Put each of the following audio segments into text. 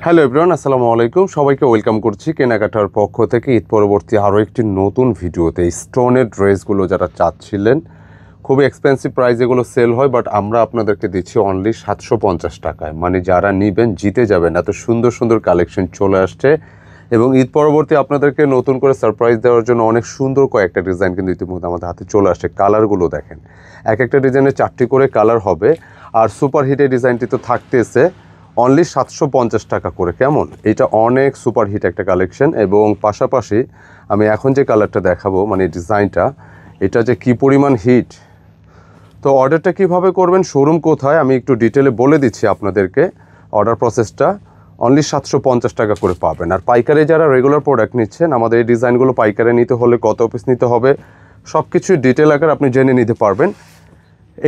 Hello everyone, আসসালামু আলাইকুম। সবাইকে ওয়েলকাম করছি কেনাকাটার পক্ষ থেকে ঈদ পরবর্তী আরও একটি নতুন ভিডিওতে। স্টোনের ড্রেসগুলো যারা চাচ্ছিলেন, খুবই এক্সপেন্সিভ প্রাইস এগুলো সেল হয়, বাট আমরা আপনাদেরকে দিচ্ছি অনলি 750 টাকায়। মানে যারা নেবেন জিতে যাবেন, এত সুন্দর সুন্দর কালেকশন চলে আসছে। এবং ঈদ পরবর্তী আপনাদেরকে নতুন করে সারপ্রাইজ দেওয়ার জন্য অনেক সুন্দর কয়েকটা ডিজাইন কিন্তু ইতিমধ্যে আমাদের হাতে চলে আসছে। কালারগুলো দেখেন, এক একটা ডিজাইনে 4টি করে কালার হবে। আর সুপার হিটের ডিজাইনটি তো থাকতেছে অনলি 750 টাকা করে। কেমন, এটা অনেক সুপার হিট একটা কালেকশন। এবং পাশাপাশি আমি এখন যে কালারটা দেখাবো, মানে ডিজাইনটা, এটা যে কী পরিমাণ হিট। তো অর্ডারটা কিভাবে করবেন, শোরুম কোথায়, আমি একটু ডিটেলে বলে দিচ্ছি আপনাদেরকে। অর্ডার প্রসেসটা অনলি 750 টাকা করে পাবেন। আর পাইকারি যারা রেগুলার প্রোডাক্ট নিচ্ছেন, আমাদের এই ডিজাইনগুলো পাইকারি নিতে হলে কত পিস নিতে হবে সব কিছুই ডিটেল আকারে আপনি জেনে নিতে পারবেন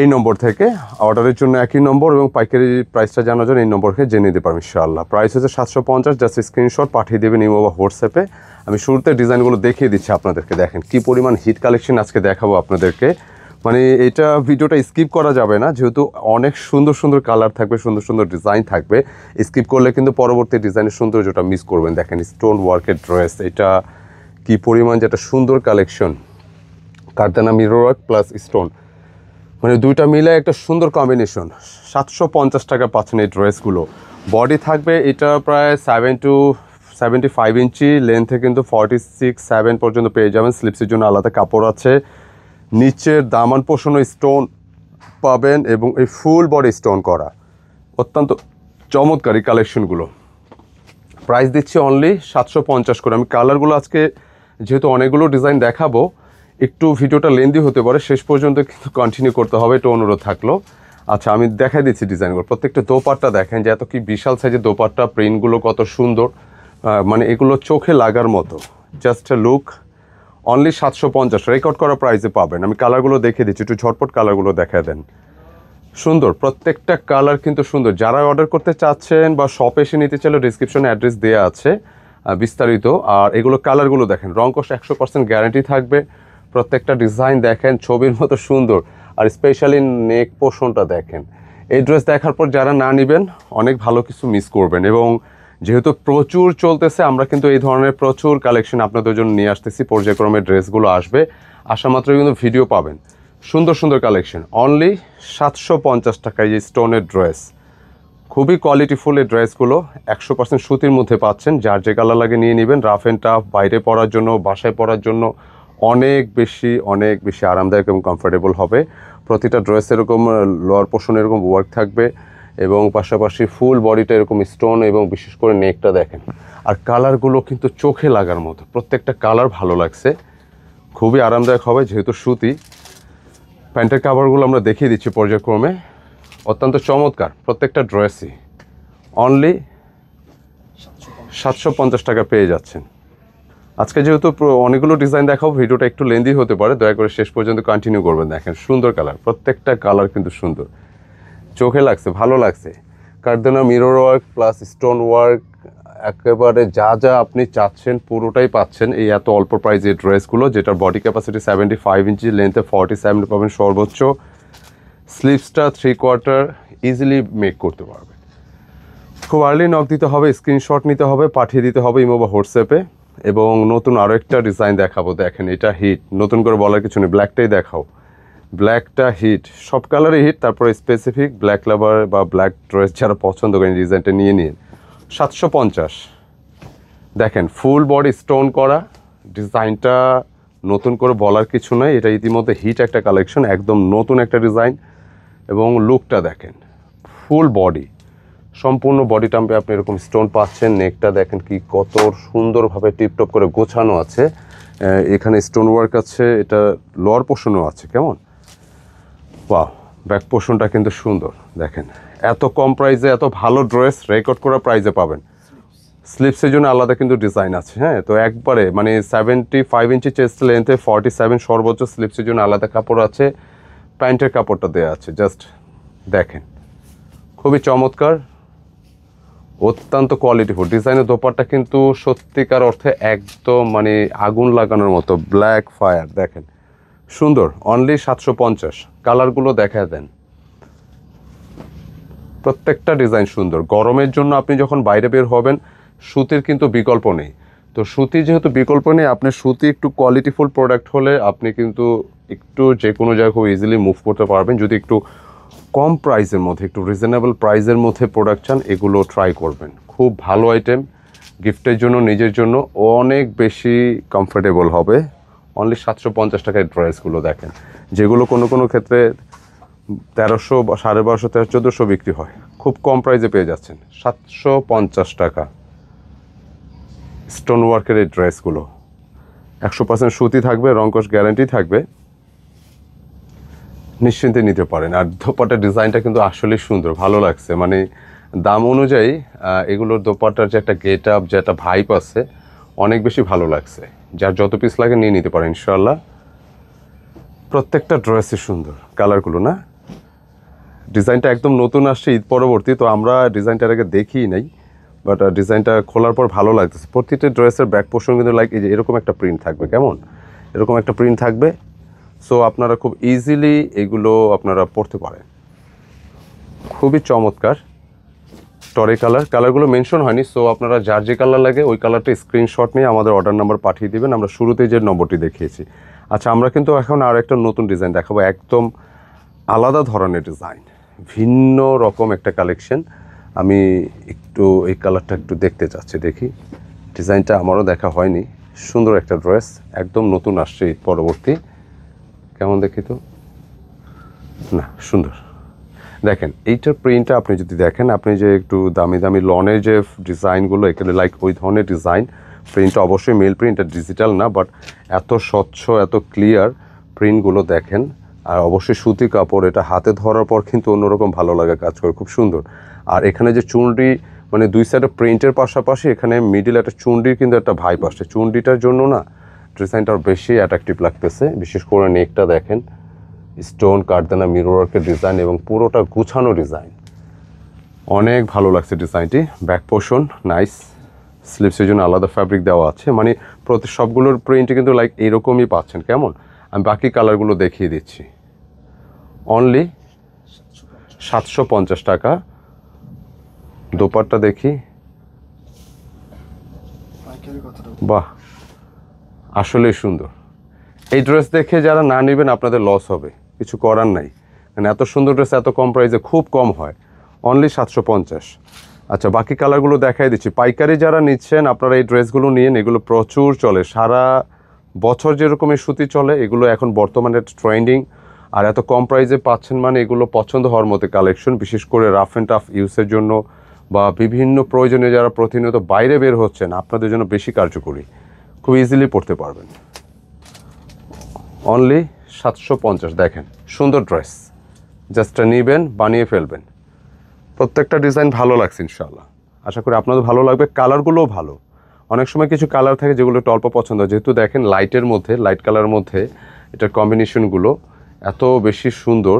এই নম্বর থেকে। অর্ডারের জন্য একই নম্বর এবং পাইকারি প্রাইসটা জানার জন্য এই নম্বরকে জেনে নিতে পারবেন ইনশাআল্লাহ। প্রাইস হচ্ছে 750, জাস্ট স্ক্রিনশট পাঠিয়ে দেবেন ইমো বা হোয়াটসঅ্যাপে। আমি শুরুতে ডিজাইনগুলো দেখিয়ে দিচ্ছি আপনাদেরকে। দেখেন কী পরিমাণ হিট কালেকশন আজকে দেখাবো আপনাদেরকে। মানে এটা ভিডিওটা স্কিপ করা যাবে না, যেহেতু অনেক সুন্দর সুন্দর কালার থাকবে, সুন্দর সুন্দর ডিজাইন থাকবে। স্কিপ করলে কিন্তু পরবর্তী ডিজাইনের সৌন্দর্যটা মিস করবেন। দেখেন স্টোন ওয়ার্কের ড্রেস, এটা কী পরিমাণ যেটা সুন্দর collection. Kardana mirror work plus stone, মানে দুইটা মিলে একটা সুন্দর কম্বিনেশন। 750 টাকা পাচ্ছেন এই ড্রেসগুলো। বডি থাকবে এটা প্রায় 7 to 75 ইঞ্চি, লেন্থে কিন্তু 46-7 পর্যন্ত পেয়ে যাবেন। স্লিপসের জন্য আলাদা কাপড় আছে। নিচের দামান পোষণ স্টোন পাবেন এবং এই ফুল বডি স্টোন করা, অত্যন্ত চমৎকার এই কালেকশনগুলো। প্রাইস দিচ্ছি অনলি 750 করে। আমি কালারগুলো আজকে যেহেতু অনেকগুলো ডিজাইন দেখাবো, একটু ভিডিওটা লেন্দি হতে পারে, শেষ পর্যন্ত কিন্তু কন্টিনিউ করতে হবে, এটা অনুরোধ থাকলো। আচ্ছা, আমি দেখাই দিচ্ছি ডিজাইনগুলো। প্রত্যেকটা দোপাট্টা দেখেন যে এত কি বিশাল সাইজের দোপাট্টা, প্রিন্টগুলো কত সুন্দর, মানে এগুলো চোখে লাগার মতো। জাস্ট লুক, অনলি 750 রেকর্ড করা প্রাইসে পাবেন। আমি কালারগুলো দেখিয়ে দিচ্ছি, একটু ঝটপট কালারগুলো দেখায় দেন। সুন্দর, প্রত্যেকটা কালার কিন্তু সুন্দর। যারা অর্ডার করতে চাচ্ছেন বা শপে এসে নিতে চাইলে ডিসক্রিপশনে অ্যাড্রেস দেওয়া আছে বিস্তারিত। আর এগুলো কালারগুলো দেখেন, রংকশ 100% গ্যারান্টি থাকবে। প্রত্যেকটা ডিজাইন দেখেন ছবির মতো সুন্দর। আর স্পেশালি নেক পোর্শনটা দেখেন। এই ড্রেস দেখার পর যারা না নেবেন অনেক ভালো কিছু মিস করবেন। এবং যেহেতু প্রচুর চলতেছে, আমরা কিন্তু এই ধরনের প্রচুর কালেকশন আপনাদের জন্য নিয়ে আসতেছি। পর্যায়ক্রমে ড্রেসগুলো আসবে, আসা মাত্রই কিন্তু ভিডিও পাবেন। সুন্দর সুন্দর কালেকশন অনলি 750 টাকায়। এই স্টোনের ড্রেস খুবই কোয়ালিটিফুল। এই ড্রেসগুলো 100% সুতির মধ্যে পাচ্ছেন। যার যে কালার লাগে নিয়ে নেবেন। রাফ অ্যান্ড টাফ, বাইরে পরার জন্য, বাসায় পরার জন্য অনেক বেশি আরামদায়ক এবং কমফোর্টেবল হবে। প্রতিটা ড্রেস এরকম লোয়ার পোর্শন এরকম ওয়ার্ক থাকবে এবং পাশাপাশি ফুল বডিটা এরকম স্টোন, এবং বিশেষ করে নেকটা দেখেন। আর কালারগুলো কিন্তু চোখে লাগার মতো, প্রত্যেকটা কালার ভালো লাগছে, খুবই আরামদায়ক হবে যেহেতু সুতি। প্যান্টের কাভারগুলো আমরা দেখিয়ে দিচ্ছি পর্যায়ক্রমে, অত্যন্ত চমৎকার প্রত্যেকটা ড্রেসই। অনলি 750 টাকা পেয়ে যাচ্ছেন। আজকে যেহেতু অনেকগুলো ডিজাইন দেখাও, ভিডিওটা একটু লেন্দি হতে পারে, দয়া করে শেষ পর্যন্ত কন্টিনিউ করবেন। দেখেন সুন্দর কালার, প্রত্যেকটা কালার কিন্তু সুন্দর, চোখে লাগছে, ভালো লাগছে। Kardana mirror work plus stone work, একেবারে যা যা আপনি চাচ্ছেন পুরোটাই পাচ্ছেন এই এত অল্প প্রাইজের ড্রেসগুলো, যেটার বডি ক্যাপাসিটি 75 ইঞ্চি, লেন্থে 47 পাবেন সর্বোচ্চ। স্লিভসটা 3/4 ইজিলি মেক করতে পারবেন। খুব আর্লি নক দিতে হবে, স্ক্রিনশট নিতে হবে, পাঠিয়ে দিতে হবে ইমো বা হোয়াটসঅ্যাপে। এবং নতুন আরও একটা ডিজাইন দেখাবো, দেখেন এটা হিট, নতুন করে বলার কিছু নেই। ব্ল্যাকটাই দেখাও, ব্ল্যাকটা হিট, সব কালারই হিট। তারপরে স্পেসিফিক ব্ল্যাক লাভার বা ব্ল্যাক ড্রেস যারা পছন্দ করেন ডিজাইনটা নিয়ে নিন। 750 দেখেন, ফুল বডি স্টোন করা ডিজাইনটা, নতুন করে বলার কিছু নয়, এটা ইতিমধ্যে হিট একটা কালেকশন, একদম নতুন একটা ডিজাইন। এবং লুকটা দেখেন, ফুল বডি, সম্পূর্ণ বডি টাম্পে আপনি এরকম স্টোন পাচ্ছেন। নেকটা দেখেন কি কত সুন্দরভাবে টিপটপ করে গোছানো আছে, এখানে স্টোন ওয়ার্ক আছে, এটা লোয়ার পোর্শনও আছে। কেমন, বাহ, ব্যাক পোর্শনটা কিন্তু সুন্দর। দেখেন এত কম প্রাইসে এত ভালো ড্রেস রেকর্ড করা প্রাইসে পাবেন। স্লিপসের জন্য আলাদা কিন্তু ডিজাইন আছে। হ্যাঁ, তো একবারে মানে 75 ইঞ্চি চেস্ট, লেন্থে 47 সর্বোচ্চ। স্লিপসের জন্য আলাদা কাপড় আছে, প্যান্টের কাপড়টা দেওয়া আছে। জাস্ট দেখেন, খুবই চমৎকার, অত্যন্ত কোয়ালিটিফুল। ডিজাইনের দোপাট্টা কিন্তু সত্যিকার অর্থে একদম মানে আগুন লাগানোর মতো, ব্ল্যাক ফায়ার। দেখেন সুন্দর, অনলি 750। কালারগুলো দেখা দেন, প্রত্যেকটা ডিজাইন সুন্দর। গরমের জন্য আপনি যখন বাইরে বের হবেন, সুতির কিন্তু বিকল্প নেই। তো সুতি যেহেতু বিকল্প নেই, আপনি সুতি একটু কোয়ালিটিফুল প্রোডাক্ট হলে আপনি কিন্তু একটু যে কোনো জায়গায় খুব ইজিলি মুভ করতে পারবেন। যদি একটু কম প্রাইসের মধ্যে, একটু রিজনেবল প্রাইসের মধ্যে প্রোডাক্ট চান, এগুলো ট্রাই করবেন। খুব ভালো আইটেম, গিফটের জন্য, নিজের জন্য অনেক বেশি কমফোর্টেবল হবে। অনলি 750 টাকায় ড্রেসগুলো দেখেন, যেগুলো কোনো কোনো ক্ষেত্রে 1300 বা 1250, 1400 বিক্রি হয়। খুব কম প্রাইসে পেয়ে যাচ্ছেন 750 টাকা। স্টোন ওয়ার্কের এই ড্রেসগুলো 100% সুতি থাকবে, রংকশ গ্যারান্টি থাকবে, নিশ্চিন্তে নিতে পারেন। আর দোপাট্টার ডিজাইনটা কিন্তু আসলেই সুন্দর, ভালো লাগছে। মানে দাম অনুযায়ী এগুলোর দোপাট্টার যে একটা গেট আপ, যে একটা ভাইব আছে, অনেক বেশি ভালো লাগছে। যার যত পিস লাগে নিয়ে নিতে পারেন ইনশাআল্লাহ। প্রত্যেকটা ড্রেসই সুন্দর, কালারগুলো না, ডিজাইনটা একদম নতুন আসছে ঈদ পরবর্তী, তো আমরা ডিজাইনটার আগে দেখিই নাই, বাট ডিজাইনটা খোলার পর ভালো লাগতেছে। প্রতিটা ড্রেসের ব্যাক পোর্শন কিন্তু লাইক এই যে এরকম একটা প্রিন্ট থাকবে, কেমন এরকম একটা প্রিন্ট থাকবে। সো আপনারা খুব ইজিলি এগুলো আপনারা পরতে পারেন। খুবই চমৎকার টরে কালারগুলো মেনশন হয়নি, সো আপনারা যার যে কালার লাগে ওই কালারটা স্ক্রিনশট নিয়ে আমাদের অর্ডার নাম্বার পাঠিয়ে দিবেন। আমরা শুরুতেই যে নম্বরটি দেখিয়েছি। আচ্ছা, আমরা কিন্তু এখন আর একটা নতুন ডিজাইন দেখাবো, একদম আলাদা ধরনের ডিজাইন, ভিন্ন রকম একটা কালেকশন। আমি একটু এই কালারটা একটু দেখতে চাচ্ছি, দেখি। ডিজাইনটা আমারও দেখা হয়নি, সুন্দর একটা ড্রেস, একদম নতুন আসছে ঈদ পরবর্তী। কেমন দেখি তো, না সুন্দর। দেখেন এইটার প্রিন্টটা আপনি যদি দেখেন, আপনি যে একটু দামি দামি লনের যে ডিজাইনগুলো, এখানে লাইক ওই ধরনের ডিজাইন। প্রিন্টটা অবশ্যই মেল প্রিন্ট, এটা ডিজিটাল না, বাট এত স্বচ্ছ, এত ক্লিয়ার প্রিন্টগুলো দেখেন। আর অবশ্যই সুতি কাপড়, এটা হাতে ধরার পর কিন্তু অন্যরকম ভালো লাগা কাজ করে, খুব সুন্দর। আর এখানে যে চুনরি, মানে দুই সাইডে প্রিন্টের পাশাপাশি এখানে মিডিল একটা চুনরির কিন্তু একটা ভাইব আসছে। চুনরিটার জন্য না ডিজাইনটা বেশি অ্যাট্রাকটিভ লাগতেছে। বিশেষ করে নেকটা দেখেন, স্টোন কাঠদানা মিরর ওয়ার্কের ডিজাইন এবং পুরোটা গুছানো ডিজাইন, অনেক ভালো লাগছে ডিজাইনটি। ব্যাক পোর্শন নাইস, স্লিভসের জন্য আলাদা ফ্যাব্রিক দেওয়া আছে। মানে প্রতি সবগুলোর প্রিন্টে কিন্তু লাইক এইরকমই পাচ্ছেন। কেমন, আমি বাকি কালারগুলো দেখিয়ে দিচ্ছি। অনলি 750 টাকা। দোপাট্টা দেখি, বাহ আসলেই সুন্দর। এই ড্রেস দেখে যারা না নেবেন আপনাদের লস হবে, কিছু করার নাই। মানে এত সুন্দর ড্রেস এত কম প্রাইসে খুব কম হয়, অনলি 750। আচ্ছা, বাকি কালারগুলো দেখাই দিচ্ছি। পাইকারি যারা নিচ্ছেন আপনারা এই ড্রেসগুলো নিন, এগুলো প্রচুর চলে, সারা বছর যেরকম এই সুতি চলে, এগুলো এখন বর্তমানে ট্রেন্ডিং। আর এত কম প্রাইসে পাচ্ছেন মানে এগুলো পছন্দ হওয়ার মতো কালেকশন। বিশেষ করে রাফ অ্যান্ড টাফ ইউজের জন্য বা বিভিন্ন প্রয়োজনে যারা প্রতিনিয়ত বাইরে বের হচ্ছেন, আপনাদের জন্য বেশি কার্যকরী, খুব ইজিলি পড়তে পারবেন। অনলি 750। দেখেন সুন্দর ড্রেস, জাস্ট নেবেন, বানিয়ে ফেলবেন। প্রত্যেকটা ডিজাইন ভালো লাগছে ইনশাআল্লাহ, আশা করি আপনাদের ভালো লাগবে। কালারগুলোও ভালো। অনেক সময় কিছু কালার থাকে যেগুলো একটু অল্প পছন্দ, যেহেতু দেখেন লাইটের মধ্যে, লাইট কালারের মধ্যে এটার কম্বিনেশনগুলো এত বেশি সুন্দর,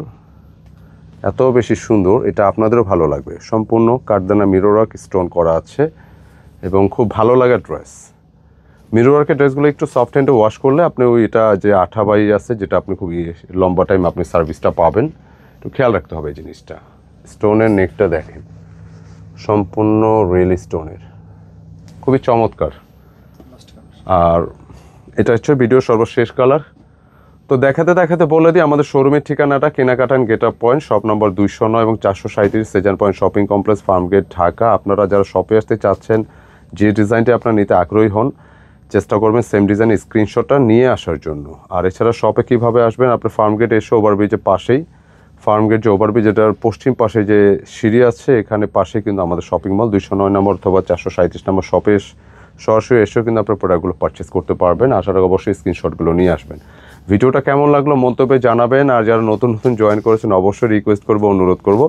এত বেশি সুন্দর, এটা আপনাদেরও ভালো লাগবে। সম্পূর্ণ কাঠদানা মিরর ওয়ার্ক স্টোন করা আছে এবং খুব ভালো লাগার ড্রেস। মিরর ওয়ার্কের ড্রেসগুলো একটু সফট হ্যান্ডে ওয়াশ করলে আপনি ওই এটা যে আঠা বাই আছে, যেটা আপনি খুব লম্বা টাইম আপনি সার্ভিসটা পাবেন, একটু খেয়াল রাখতে হবে এই জিনিসটা। স্টোনের নেকটা দেখেন, সম্পূর্ণ রিয়েল স্টোনের, খুবই চমৎকার। আর এটা হচ্ছে ভিডিওর সর্বশেষ কালার। তো দেখাতে দেখাতে বলে দিই আমাদের শোরুমের ঠিকানাটা, কেনাকাটা get up point, shop number 209 এবং 437 Shezan point shopping complex, Farmgate, Dhaka. আপনারা যারা শপে আসতে চাচ্ছেন, যে ডিজাইনটি আপনারা নিতে আগ্রহী হন, চেষ্টা করবেন সেম ডিজাইন স্ক্রিনশটটা নিয়ে আসার জন্য। আর এছাড়া শপে কীভাবে আসবেন, আপনি ফার্মগেট এসে ওভারব্রিজের পাশেই, ফার্মগেট যে ওভারব্রিজ, এটার পশ্চিম পাশে যে সিঁড়ি আছে, এখানে পাশে কিন্তু আমাদের শপিং মল 209 নম্বর অথবা 437 নম্বর শপে সরাসরি এসেও কিন্তু আপনার প্রোডাক্টগুলো পারচেস করতে পারবেন। আসার আগে অবশ্যই স্ক্রিনশটগুলো নিয়ে আসবেন। ভিডিওটা কেমন লাগলো মন্তব্যে জানাবেন। আর যারা নতুন নতুন জয়েন করেছেন অবশ্যই রিকোয়েস্ট করবো, অনুরোধ করবো,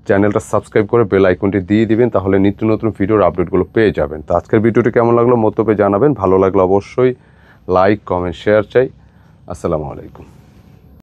চ্যানেলটা সাবস্ক্রাইব করে বেল আইকনটি দিয়ে দিবেন, তাহলে নিত্য নতুন ভিডিওর আপডেটগুলো পেয়ে যাবেন। তো আজকের ভিডিওটি কেমন লাগলো মন্তব্যে জানাবেন। ভালো লাগলো অবশ্যই লাইক, কমেন্ট, শেয়ার চাই। আসসালামু আলাইকুম।